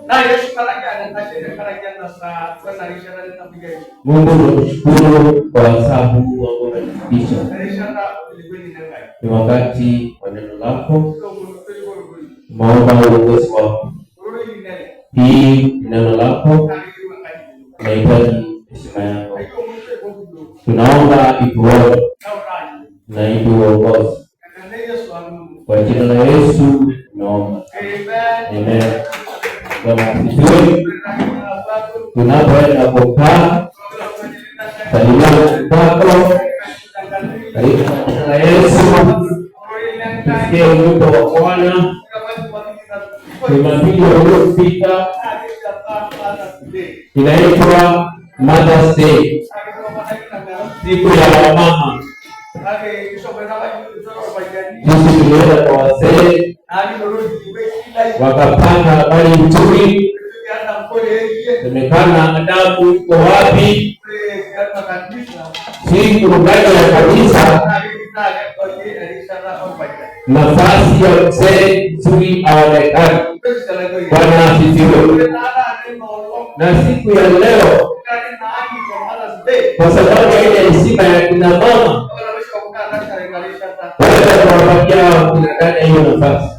Na Yesu kalaka na shida kalaka na saa kwa risha na tapiga. Mungu tunashukuru kwa sababu ambao unatufundisha. Ni wakati wa neno lako. Tunaomba uongozi wako. Hii neno lako tunahitaji heshima yako. Tunaomba ituone na ituongoze. Kwa jina la Yesu tunaomba. Amen. Bwana asifiwe. Tunapoenda kukaa salimia kwako katika jina la Yesu. Tusikie wito wa Bwana. Jumapili iliyopita inaitwa Mother's Day, siku ya wamama. Sisi tulienda kwa wazee wakapanga habari nzuri, semekana adabu iko wapi, siku ndani ya kanisa nafasi ya mzee nzuri aonekane. Bwana asifiwe. Na siku ya leo kwa sababu ya ile heshima ya kina mama kuwapatia kina dada hiyo nafasi,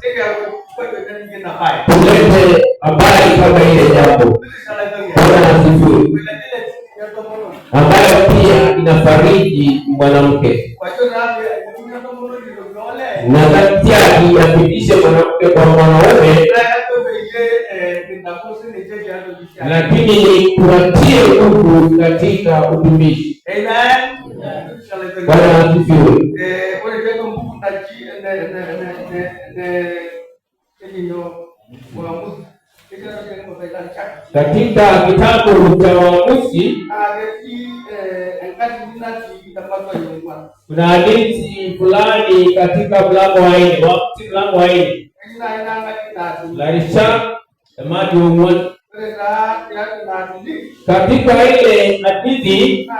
tulete habari kama ile jambo. Bwana asifiwe, ambayo pia inafariji mwanamke na daktari apitishe mwanamke kwa mwanaume, lakini tuatie nguvu katika utumishi. Bwana asifiwe. Katika kitabu cha Waamuzi kuna hadithi fulani katika mlango wa 4, Waamuzi mlango wa 4. Laisha tamati umwan. Katika ile hadithi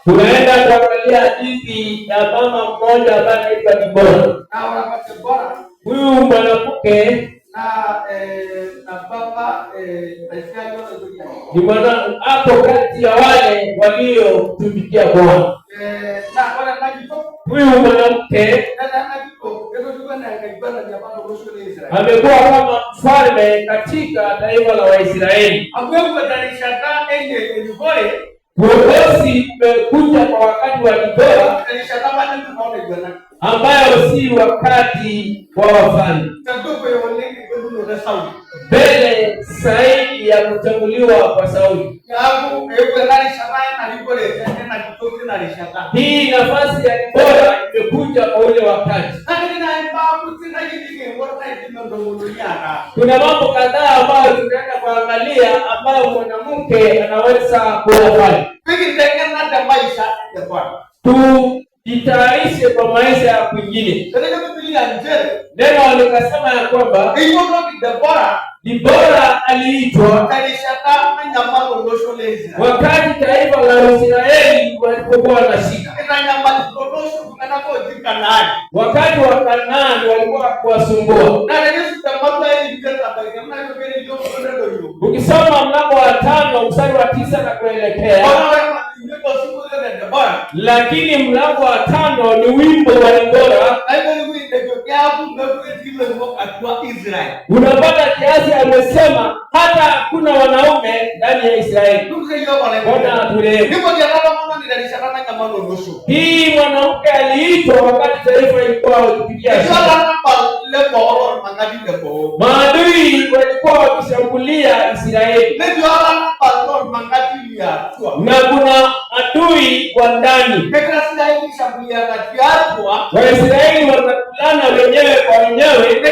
tunaenda kuangalia hadithi ya mama mmoja ambaye anaitwa Debora. Huyu mwanamke ni mwana hapo kati ya wale waliotumikia Bwana. Huyu mwanamke amekuwa kama mfalme katika taifa la Waisraeli. Uongozi umekuja kwa wakati wa Debora, ambayo si wakati wa wafalme, mbele zaidi ya kuchaguliwa kwa Sauli. Hii nafasi ya Debora imekuja kwa ule wakati. Kuna mambo kadhaa ambayo tunaenda kuangalia ambayo mwanamke anaweza kuyafanya. Tujitayarishe kwa maisha ya kwingine. Neno likasema ya kwamba Debora aliitwa wakati taifa la Israeli walipokuwa na shida. Wakati wa Kanaani walikuwa kuwasumbua. Ukisoma mlango wa 5 mstari wa 9 na kuelekea, lakini mlango wa 5 ni wimbo wa Debora. Unapata kiasi amesema hata hakuna wanaume ndani ya Israeli. Bwana atuelewe. Hii mwanamke aliitwa wakati taifa ilikuwa likipitia shida. Maadui walikuwa wakishambulia Israeli. Na kuna adui wa ndani. Waisraeli wanakutana wenyewe kwa wenyewe.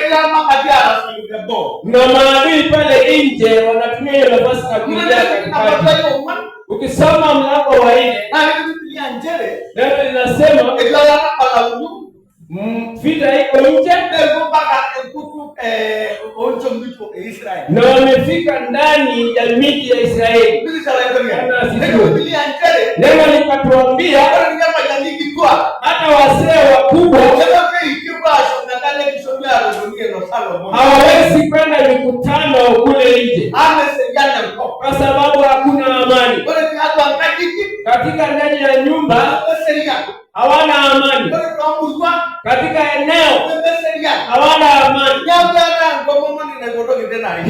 Na maadui pale nje wanatumia nafasi na kuingia katikati. Ukisoma mlango wa 4, neno linasema vita iko nje na wamefika ndani ya miji ya Israeli. Neno likatuambia hata wazee wakubwa hawawezi kwenda mikutano kule nje kwa sababu hakuna amani. Katika ndani ya nyumba hawana amani, katika eneo hawana amani.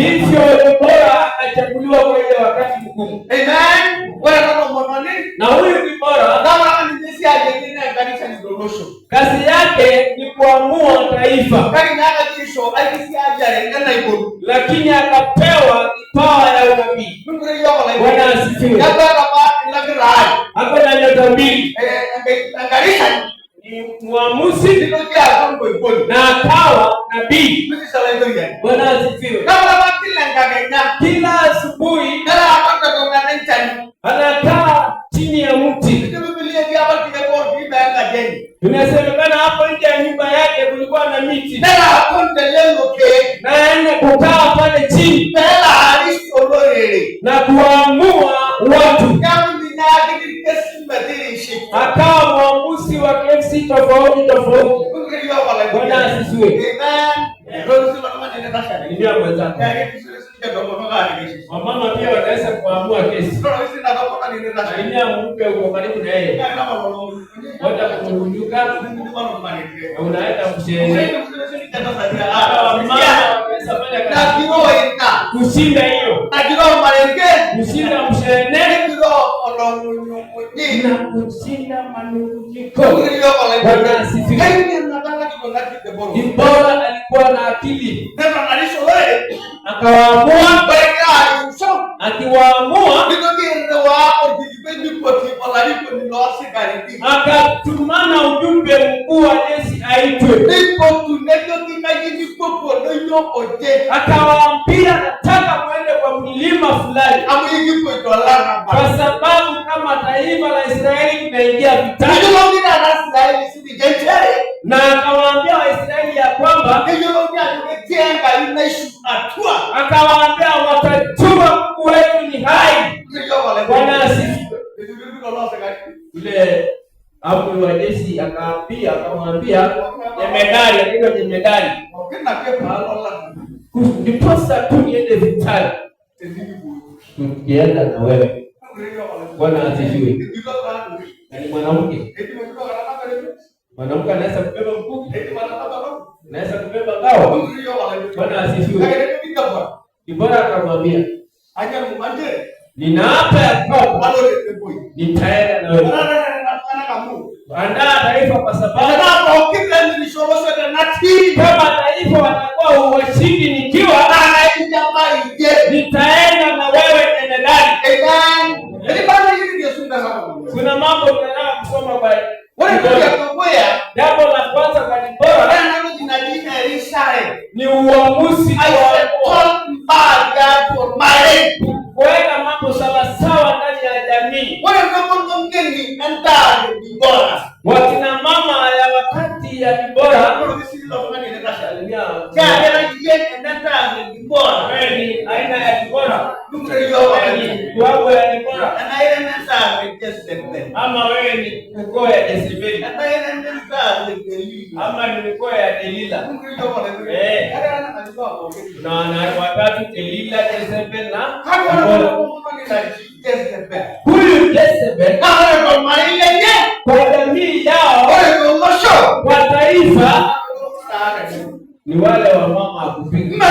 Hivyo Debora akachaguliwa kwa ile wakati mgumu. Amen. Na huyu Debora kazi yake ni kuamua taifa, lakini akapewa kipawa ya unabii. Bwana asifiwe. Hapo na nyota mbili, ni mwamuzi na akawa nabii. Bwana asifiwe. Kila asubuhi anakaa chini ya mti. Inasemekana hapo nje ya nyumba yake kulikuwa na miti, na kukaa pale chini na kuamua watu. Akawa mwamuzi wa kesi tofauti. Bwana asifiwe. Ndio mwenzako. Wamama pia wanaweza kuamua kesi. Aina mpe uko karibu na yeye. Wata kurujuka na unaenda kusherehekea. Mama wanaweza fanya kazi kushinda hiyo. Kushinda mshenene na kushinda manunguniko. Bwana asifiwe. Debora alikuwa na akili. Akawaamua, akiwaamua akatumana ujumbe mkuu wa jeshi aitwe. Akawaambia nataka mwende kwa mlima fulani, kwa sababu kama taifa la Israeli tunaingia vitani. Na akawaambia Waisraeli ya kwamba akawaambia watajua Mungu wetu ni hai. Bwana asifiwe. Yule amri wa jeshi akamwambia jemedari, ndiposa tu niende vitani, tukienda na wewe. Bwana asifiwe. Na ni mwanamke anaweza kubeba mkuki, anaweza kubeba ngao. Bwana asifiwe. Debora akamwambia, ninaapa ya kwamba nitaenda na wewe. Andaa taifa, kwa sababu kama taifa watakuwa washindi nikiwa nitaenda na wewe jemedari. Kuna mambo tunataka kusoma kwa jambo la kwanza kwa Debora ni uamuzi kuweka mambo sawasawa ndani ya jamii. Wakina mama ya wakati ya Debora aina ya Debora kiwango ya Debora, ama wewe ni ukoo ya Jezebeli, ama ni ukoo ya Delila. Na watatu Delila, Jezebeli na huyu Jezebeli kwa jamii yao, kwa taifa ni wale wa mama akupiga,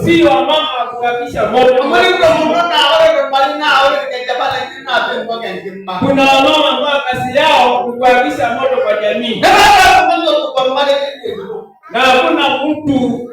si wa mama akukakisha moto. Kuna wamama ambao kazi yao kukakisha moto kwa jamii, na hakuna mtu